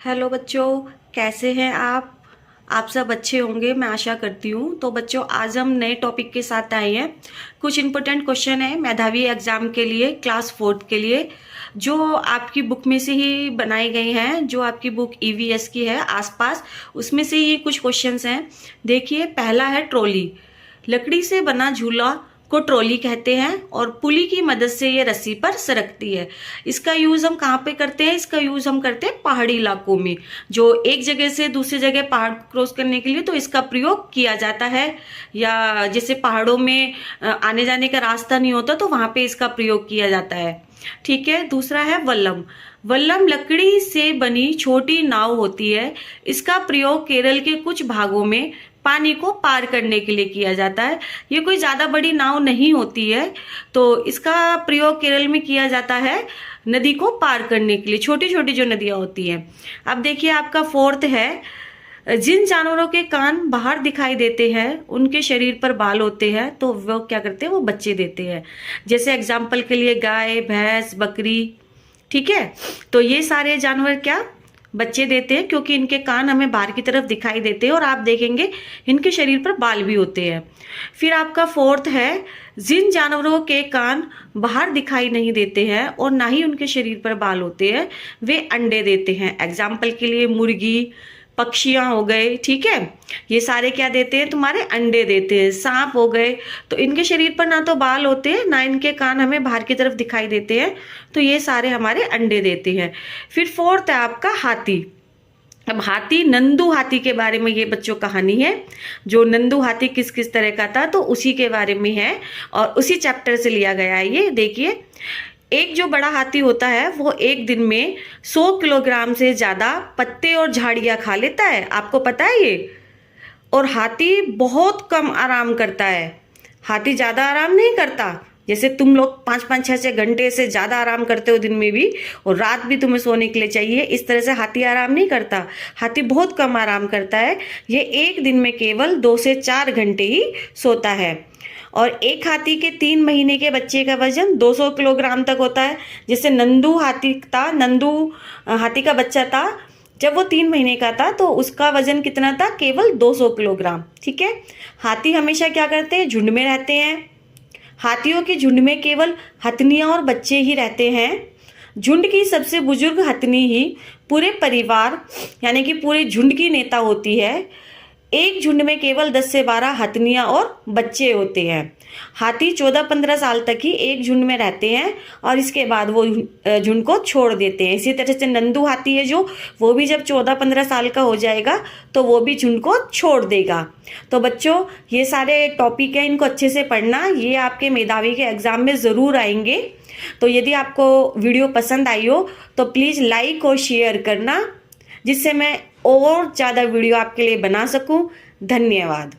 Hello बच्चों, कैसे हैं आप सब अच्छे होंगे, मैं आशा करती हूँ। तो बच्चों, आज हम नए टॉपिक के साथ आए हैं। कुछ इंपॉर्टेंट क्वेश्चन है मेधावी एग्जाम के लिए, क्लास 4 के लिए, जो आपकी बुक में से ही बनाए गए हैं। जो आपकी बुक ईवीएस की है आसपास, उसमें से ही कुछ क्वेश्चंस हैं। देखिए, पहला है ट्रॉली। लकड़ी से बना झूला को ट्रॉली कहते हैं और पुली की मदद से ये रस्सी पर सरकती है। इसका यूज हम कहाँ पे करते हैं? इसका यूज हम करते हैं पहाड़ी इलाकों में, जो एक जगह से दूसरी जगह पहाड़ क्रॉस करने के लिए तो इसका प्रयोग किया जाता है। या जैसे पहाड़ों में आने जाने का रास्ता नहीं होता तो वहां पे इसका प्रयोग किया जाता है। ठीक है। दूसरा है वल्लम। वल्लम लकड़ी से बनी छोटी नाव होती है। इसका प्रयोग केरल के कुछ भागों में पानी को पार करने के लिए किया जाता है। ये कोई ज्यादा बड़ी नाव नहीं होती है, तो इसका प्रयोग केरल में किया जाता है नदी को पार करने के लिए, छोटी छोटी जो नदियां होती हैं। अब देखिए, आपका फोर्थ है, जिन जानवरों के कान बाहर दिखाई देते हैं उनके शरीर पर बाल होते हैं, तो वो क्या करते हैं? वो बच्चे देते हैं। जैसे एग्जाम्पल के लिए गाय, भैंस, बकरी। ठीक है। तो ये सारे जानवर क्या बच्चे देते हैं, क्योंकि इनके कान हमें बाहर की तरफ दिखाई देते हैं और आप देखेंगे इनके शरीर पर बाल भी होते हैं। फिर आपका फोर्थ है, जिन जानवरों के कान बाहर दिखाई नहीं देते हैं और ना ही उनके शरीर पर बाल होते हैं, वे अंडे देते हैं। एग्जाम्पल के लिए मुर्गी, पक्षियां हो गए। ठीक है। ये सारे क्या देते हैं? तुम्हारे अंडे देते हैं। सांप हो गए, तो इनके शरीर पर ना तो बाल होते हैं, ना इनके कान हमें बाहर की तरफ दिखाई देते हैं, तो ये सारे हमारे अंडे देते हैं। फिर फोर्थ है आपका हाथी। अब हाथी, नंदू हाथी के बारे में ये बच्चों कहानी है। जो नंदू हाथी किस किस तरह का था, तो उसी के बारे में है और उसी चैप्टर से लिया गया है। ये देखिए, एक जो बड़ा हाथी होता है वो एक दिन में 100 किलोग्राम से ज्यादा पत्ते और झाड़ियां खा लेता है। आपको पता है ये? और हाथी बहुत कम आराम करता है। हाथी ज्यादा आराम नहीं करता। जैसे तुम लोग 5-5, 6-6 घंटे से ज्यादा आराम करते हो दिन में भी, और रात भी तुम्हें सोने के लिए चाहिए, इस तरह से हाथी आराम नहीं करता। हाथी बहुत कम आराम करता है। ये एक दिन में केवल 2 से 4 घंटे ही सोता है। और एक हाथी के 3 महीने के बच्चे का वजन 200 किलोग्राम तक होता है। जैसे नंदू हाथी था, नंदू हाथी का बच्चा था, जब वो 3 महीने का था तो उसका वजन कितना था? केवल 200 किलोग्राम। ठीक है। हाथी हमेशा क्या करते हैं? झुंड में रहते हैं। हाथियों के झुंड में केवल हथनियां और बच्चे ही रहते हैं। झुंड की सबसे बुजुर्ग हथनी ही पूरे परिवार यानी कि पूरे झुंड की नेता होती है। एक झुंड में केवल 10 से 12 हथनियां और बच्चे होते हैं। हाथी 14-15 साल तक ही एक झुंड में रहते हैं और इसके बाद वो झुंड को छोड़ देते हैं। इसी तरह से नंदू हाथी है जो, वो भी जब 14-15 साल का हो जाएगा तो वो भी झुंड को छोड़ देगा। तो बच्चों, ये सारे टॉपिक है, इनको अच्छे से पढ़ना। ये आपके मेधावी के एग्जाम में ज़रूर आएंगे। तो यदि आपको वीडियो पसंद आई हो तो प्लीज़ लाइक और शेयर करना, जिससे मैं और ज़्यादा वीडियो आपके लिए बना सकूं। धन्यवाद।